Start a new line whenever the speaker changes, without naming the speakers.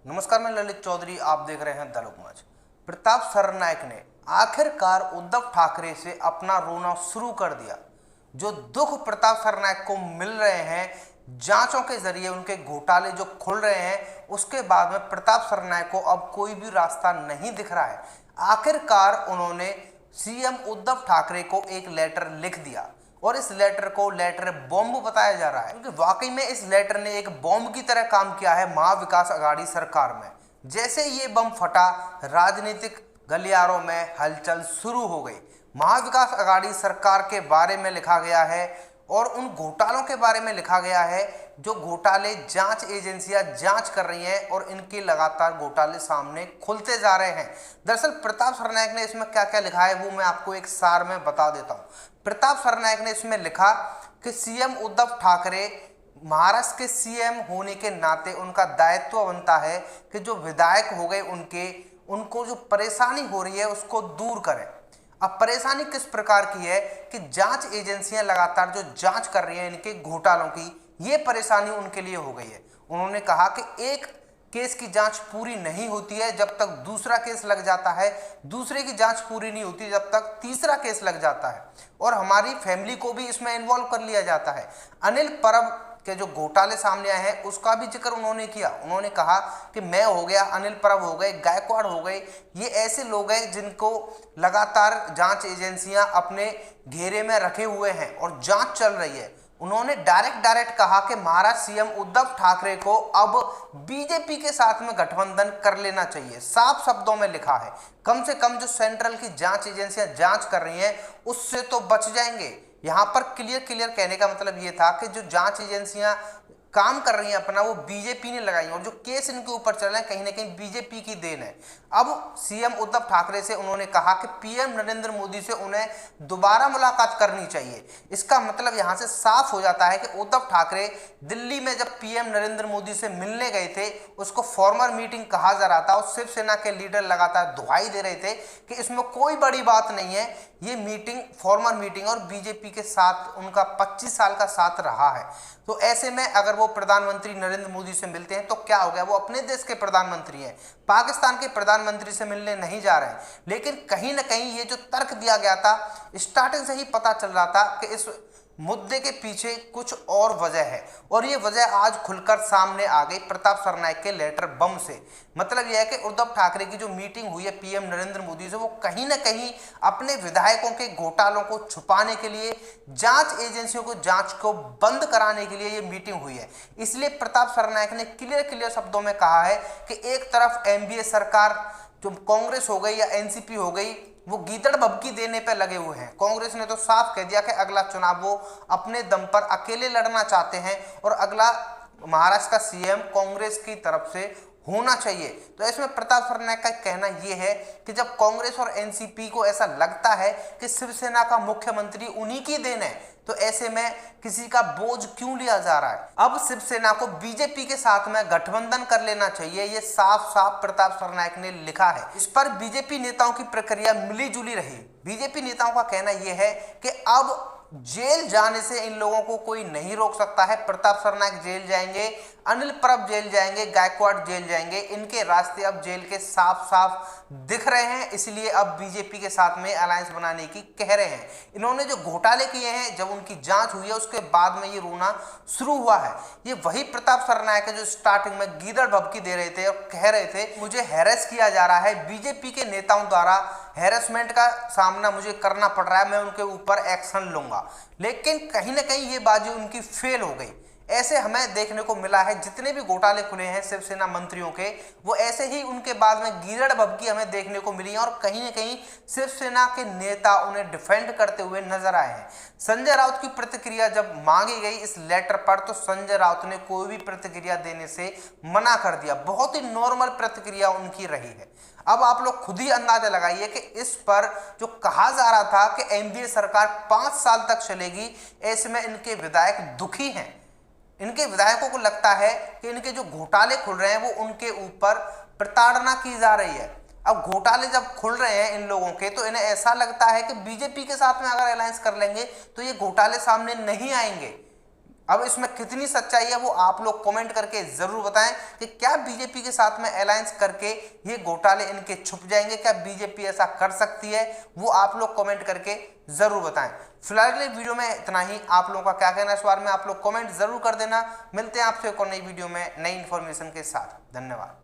नमस्कार, मैं ललित चौधरी। आप देख रहे हैं दलोक मंच। प्रताप सरनाईक ने आखिरकार उद्धव ठाकरे से अपना रोना शुरू कर दिया। जो दुख प्रताप सरनाईक को मिल रहे हैं, जांचों के जरिए उनके घोटाले जो खुल रहे हैं, उसके बाद में प्रताप सरनाईक को अब कोई भी रास्ता नहीं दिख रहा है। आखिरकार उन्होंने सीएम उद्धव ठाकरे को एक लेटर लिख दिया और इस लेटर को लेटर बॉम्ब बताया जा रहा है, क्योंकि वाकई में इस लेटर ने एक बॉम्ब की तरह काम किया है महा विकास अघाड़ी सरकार में। जैसे ये बम फटा, राजनीतिक गलियारों में हलचल शुरू हो गई। महा विकास अघाड़ी सरकार के बारे में लिखा गया है और उन घोटालों के बारे में लिखा गया है जो घोटाले जांच एजेंसियां जांच कर रही हैं और इनके लगातार घोटाले सामने खुलते जा रहे हैं। दरअसल प्रताप सरनाईक ने इसमें क्या क्या लिखा है वो मैं आपको एक सार में बता देता हूं। प्रताप सरनाईक ने इसमें लिखा कि सीएम उद्धव ठाकरे महाराष्ट्र के सीएम होने के नाते उनका दायित्व बनता है कि जो विधायक हो गए उनको जो परेशानी हो रही है उसको दूर करें। अब परेशानी किस प्रकार की है कि जांच एजेंसियां लगातार जो जांच कर रही हैं इनके घोटालों की, ये परेशानी उनके लिए हो गई है। उन्होंने कहा कि एक केस की जांच पूरी नहीं होती है जब तक दूसरा केस लग जाता है, दूसरे की जांच पूरी नहीं होती जब तक तीसरा केस लग जाता है, और हमारी फैमिली को भी इसमें इन्वॉल्व कर लिया जाता है। अनिल परब के जो घोटाले सामने आए हैं उसका भी जिक्र उन्होंने किया। उन्होंने कहा कि मैं हो गया, अनिल परब हो गए, गायकवाड़ हो गए, ये ऐसे लोग हैं जिनको लगातार जांच एजेंसियां अपने घेरे में रखे हुए हैं और जांच चल रही है। उन्होंने डायरेक्ट कहा कि महाराष्ट्र सीएम उद्धव ठाकरे को अब बीजेपी के साथ में गठबंधन कर लेना चाहिए। साफ शब्दों में लिखा है, कम से कम जो सेंट्रल की जांच एजेंसियां जांच कर रही हैं उससे तो बच जाएंगे। यहां पर क्लियर कहने का मतलब ये था कि जो जांच एजेंसियां काम कर रही हैं अपना, वो बीजेपी ने लगाई और जो केस इनके ऊपर चल रहे हैं कहीं ना कहीं बीजेपी की देन है। अब सीएम उद्धव ठाकरे से उन्होंने कहा कि पीएम नरेंद्र मोदी से उन्हें दोबारा मुलाकात करनी चाहिए। इसका मतलब यहां से साफ हो जाता है कि उद्धव ठाकरे दिल्ली में जब पीएम नरेंद्र मोदी से मिलने गए थे उसको फॉर्मल मीटिंग कहा जा रहा था और शिवसेना के लीडर लगातार दुहाई दे रहे थे कि इसमें कोई बड़ी बात नहीं है, ये मीटिंग फॉर्मल मीटिंग और बीजेपी के साथ उनका 25 साल का साथ रहा है। तो ऐसे में अगर वो प्रधानमंत्री नरेंद्र मोदी से मिलते हैं तो क्या हो गया, वो अपने देश के प्रधानमंत्री हैं, पाकिस्तान के प्रधानमंत्री से मिलने नहीं जा रहे हैं। लेकिन कहीं ना कहीं ये जो तर्क दिया गया था, स्टार्टिंग से ही पता चल रहा था कि इस मुद्दे के पीछे कुछ और वजह है और ये वजह आज खुलकर सामने आ गई प्रताप सरनाईक के लेटर बम से। मतलब यह है कि उद्धव ठाकरे की जो मीटिंग हुई है पीएम नरेंद्र मोदी से, वो कहीं ना कहीं अपने विधायकों के घोटालों को छुपाने के लिए, जांच एजेंसियों को जांच को बंद कराने के लिए ये मीटिंग हुई है। इसलिए प्रताप सरनाईक ने क्लियर शब्दों में कहा है कि एक तरफ एनडीए सरकार जो कांग्रेस हो गई या एनसीपी हो गई, वो गीदड़ भभकी देने पे लगे हुए हैं। कांग्रेस ने तो साफ कह दिया कि अगला चुनाव वो अपने दम पर अकेले लड़ना चाहते हैं और अगला महाराष्ट्र का सीएम कांग्रेस की तरफ से होना चाहिए। तो इसमें प्रताप सरनाईक का कहना यह है कि जब कांग्रेस और एनसीपी को ऐसा लगता है कि शिवसेना का मुख्यमंत्री उन्हीं की देन है, तो ऐसे में किसी का बोझ क्यों लिया जा रहा है। अब शिवसेना को बीजेपी के साथ में गठबंधन कर लेना चाहिए, ये साफ प्रताप सरनाईक ने लिखा है। इस पर बीजेपी नेताओं की प्रक्रिया मिली जुली रही। बीजेपी नेताओं का कहना यह है कि अब जेल जाने से इन लोगों को कोई नहीं रोक सकता है। प्रताप सरनाईक जेल जाएंगे, अनिल परब जेल जाएंगे, गायकवाड़ जेल जाएंगे, इनके रास्ते अब जेल के साफ दिख रहे हैं। इसलिए अब बीजेपी के साथ में अलायंस बनाने की कह रहे हैं। इन्होंने जो घोटाले किए हैं, जब उनकी जांच हुई है उसके बाद में ये रोना शुरू हुआ है। ये वही प्रताप सरनाईक है जो स्टार्टिंग में गीदड़ भभकी दे रहे थे और कह रहे थे मुझे हैरेस किया जा रहा है, बीजेपी के नेताओं द्वारा हैरेसमेंट का सामना मुझे करना पड़ रहा है, मैं उनके ऊपर एक्शन लूंगा। लेकिन कहीं ना कहीं ये बाजी उनकी फेल हो गई। ऐसे हमें देखने को मिला है, जितने भी घोटाले खुले हैं शिवसेना मंत्रियों के, वो ऐसे ही उनके बाद में गीदड़ भभकी हमें देखने को मिली है और कहीं ना कहीं शिवसेना के नेता उन्हें डिफेंड करते हुए नजर आए हैं। संजय राउत की प्रतिक्रिया जब मांगी गई इस लेटर पर, तो संजय राउत ने कोई भी प्रतिक्रिया देने से मना कर दिया। बहुत ही नॉर्मल प्रतिक्रिया उनकी रही है। अब आप लोग खुद ही अंदाजा लगाइए कि इस पर जो कहा जा रहा था कि एनडीए सरकार 5 साल तक चलेगी, ऐसे में इनके विधायक दुखी हैं। इनके विधायकों को लगता है कि इनके जो घोटाले खुल रहे हैं वो उनके ऊपर प्रताड़ना की जा रही है। अब घोटाले जब खुल रहे हैं इन लोगों के, तो इन्हें ऐसा लगता है कि बीजेपी के साथ में अगर अलायंस कर लेंगे तो ये घोटाले सामने नहीं आएंगे। अब इसमें कितनी सच्चाई है वो आप लोग कमेंट करके जरूर बताएं कि क्या बीजेपी के साथ में अलायंस करके ये घोटाले इनके छुप जाएंगे, क्या बीजेपी ऐसा कर सकती है, वो आप लोग कमेंट करके जरूर बताएं। फिलहाल के लिए वीडियो में इतना ही। आप लोगों का क्या कहना है इस बारे में आप लोग कमेंट जरूर कर देना। मिलते हैं आपसे एक और नई वीडियो में नई इंफॉर्मेशन के साथ। धन्यवाद।